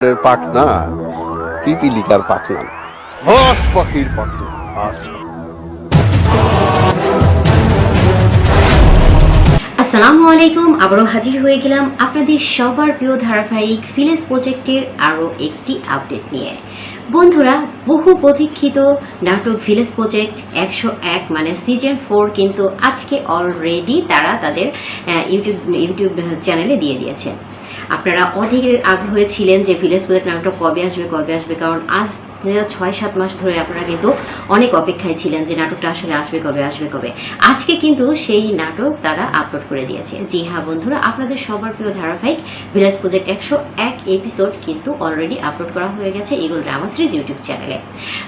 পাখনা পিপিলিকার পাখনা না, হাঁস পাখির পাখনা। আসসালামু আলাইকুম, আবারও হাজির হয়ে গেলাম আপনাদের সবার প্রিয় ধারাবাহিক ভিলেজ প্রজেক্টের আরও একটি আপডেট নিয়ে। বন্ধুরা, বহু প্রতীক্ষিত নাটক ভিলেজ প্রজেক্ট 101 মানে সিজন 4 কিন্তু আজকে অলরেডি তারা তাদের ইউটিউব চ্যানেলে দিয়ে দিয়েছে। আপনারা অধীর আগ্রহে ছিলেন যে ভিলেজ প্রজেক্ট নাটক কবে আসবে, কারণ আজ 6-7 মাস ধরে আপনারা কিন্তু অনেক অপেক্ষায় ছিলেন যে নাটকটা আসলে আসবে কবে। আজকে কিন্তু সেই নাটক তারা আপলোড করে দিয়েছে। জি হ্যাঁ বন্ধুরা, আপনাদের সবার প্রিয় ধারাবাহিক ভিলেজ প্রজেক্ট 101 এপিসোড কিন্তু অলরেডি আপলোড করা হয়ে গেছে ইগল ড্রামা সিরিজ ইউটিউব চ্যানেলে।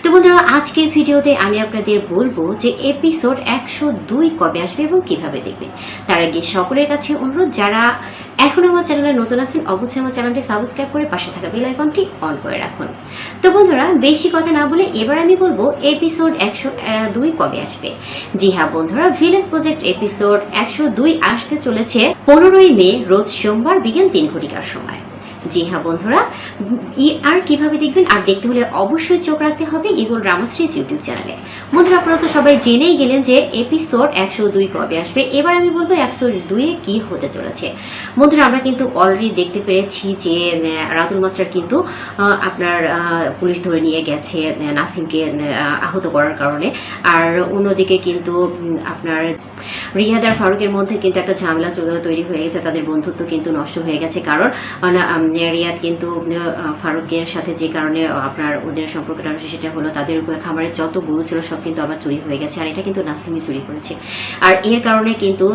তো বন্ধুরা, আজকের ভিডিওতে আমি আপনাদের বলবো যে এপিসোড 102 কবে আসবে এবং কিভাবে দেখবেন। তার আগে সকলের কাছে অনুরোধ, যারা এখন আমার চ্যানেলে নতুন আছেন অবশ্যই আমার চ্যানেলটি সাবস্ক্রাইব করে পাশে থাকা বেল আইকনটি অন করে রাখুন। তো বন্ধুরা, বেশি কথা না বলে এবার আমি বলবো এপিসোড 102 কবে আসবে। জি হ্যাঁ বন্ধুরা, ভিলেজ প্রজেক্ট এপিসোড 102 আসতে চলেছে 15ই মে রোজ সোমবার বিকেল 3 ঘটিকার সময়। জি হ্যাঁ বন্ধুরা, আর কিভাবে দেখবেন আর দেখতে হলে অবশ্যই চোখ রাখতে হবে ইগল ড্রামা সিরিজ ইউটিউব চ্যানেলে। বন্ধুরা, আপনারা তো সবাই জেনেই গেলেন যে এপিসোড 102 কবে আসবে। এবার আমি বলবো 102 কি হতে চলেছে। বন্ধুরা, আমরা কিন্তু অলরেডি দেখতে পেরেছি যে রাতুল মাস্টার কিন্তু আপনার পুলিশ ধরে নিয়ে গেছে নাসিমকে আহত করার কারণে। আর অন্যদিকে কিন্তু আপনার রিয়াদ আর ফারুকের মধ্যে কিন্তু একটা ঝামেলা তৈরি হয়ে গেছে, তাদের বন্ধুত্ব কিন্তু নষ্ট হয়ে গেছে। কারণ রিয়াদ কিন্তু ফারুকের সাথে যে কারণে আপনার ওদের সম্পর্কটা সেটা হলো তাদের খাবারের যত গরু ছিল সব কিন্তু আবার চুরি হয়ে গেছে, আর এটা কিন্তু নাসিমই চুরি করেছে। আর এর কারণে কিন্তু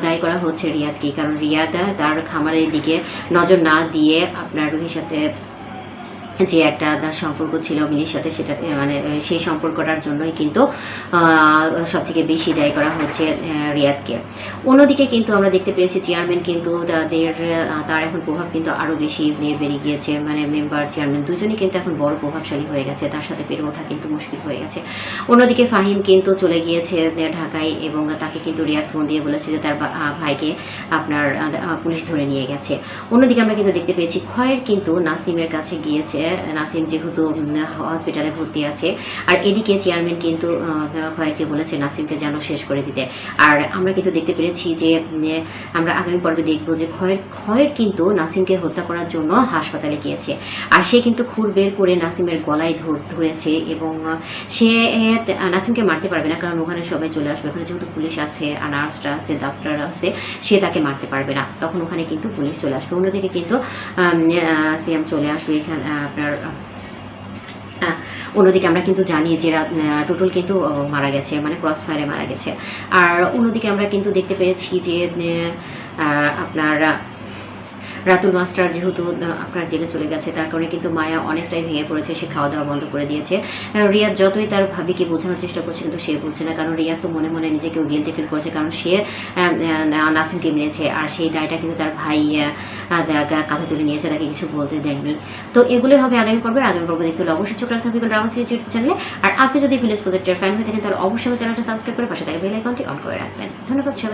দায়ী করা হচ্ছে রিয়াদকে, কারণ রিয়াদ তার খামারের দিকে নজর না দিয়ে আপনার রুহির সাথে যে একটা সম্পর্ক ছিল মিলির সাথে, সেটা মানে সেই সম্পর্কটার জন্যই কিন্তু সব থেকে বেশি দায়ী করা হচ্ছে রিয়াদকে। অন্যদিকে কিন্তু আমরা দেখতে পেরেছি চেয়ারম্যান কিন্তু তার এখন প্রভাব কিন্তু আরও বেশি বেড়ে গিয়েছে, মানে মেম্বার চেয়ারম্যান দুজনই কিন্তু এখন বড় প্রভাবশালী হয়ে গেছে, তার সাথে পেরে ওঠা কিন্তু মুশকিল হয়ে গেছে। অন্যদিকে ফাহিম কিন্তু চলে গিয়েছে ঢাকায় এবং তাকে কিন্তু রিয়াদ ফোন দিয়ে বলেছে যে তার ভাইকে আপনার পুলিশ ধরে নিয়ে গেছে। অন্যদিকে আমরা কিন্তু দেখতে পেয়েছি খয়ের কিন্তু নাসিমের কাছে গিয়েছে, নাসিম যেহেতু হসপিটালে ভর্তি আছে। আর এদিকে চেয়ারম্যান কিন্তু খয়েরকে বলেছে নাসিমকে যেন শেষ করে দিতে। আর আমরা কিন্তু দেখতে পেরেছি যে আমরা আগামী পর্বে দেখবো যে খয়ের কিন্তু নাসিমকে হত্যা করার জন্য হাসপাতালে গিয়েছে। আর সে কিন্তু খুর বের করে নাসিমের গলায় ধরেছে এবং সে নাসিমকে মারতে পারবে না, কারণ ওখানে সবাই চলে আসবে। ওখানে যেহেতু পুলিশ আছে আর নার্সরা আছে, ডাক্তার আছে, সে তাকে মারতে পারবে না, তখন ওখানে কিন্তু পুলিশ চলে আসবে। অন্যদিকে কিন্তু সিএম চলে আসবে এখানে আপনার। অন্যদিকে আমরা কিন্তু জানি যে টুটুল কিন্তু মারা গেছে, মানে ক্রস ফায়ারে মারা গেছে। আর অন্যদিকে আমরা কিন্তু দেখতে পেরেছি যে আপনার রাতুল মাস্টার যেহেতু আপনার জেলে চলে গেছে, তার কারণে কিন্তু মায়া অনেকটাই ভেঙে পড়েছে, সে খাওয়া দাওয়া বন্ধ করে দিয়েছে। রিয়াদ যতই তার ভাবিকে বোঝানোর চেষ্টা করছে কিন্তু সে বুঝছে না, কারণ রিয়াদ তো মনে মনে নিজেকেও গিল্টি ফিল করছে, কারণ সে নাসিমকে মেরেছে আর সেই দায়টা কিন্তু তার ভাই কাঁধে তুলে নিয়েছে, তাকে কিছু বলতে দেয়নি। তো এগুলোই হবে আগামী পর্ব দেখতে হলে অবশ্যই চোখ রাখতে হবে ড্রামা সিরিজ ইউটিউব চ্যানেলে। আর আপনি যদি ভিলেজ প্রজেক্টের ফ্যান হয়ে থাকেন তাহলে অবশ্যই চ্যানেলটা সাবস্ক্রাইব করে পাশে থাকা বেল আইকনটি অন করে রাখবেন। ধন্যবাদ সবাই।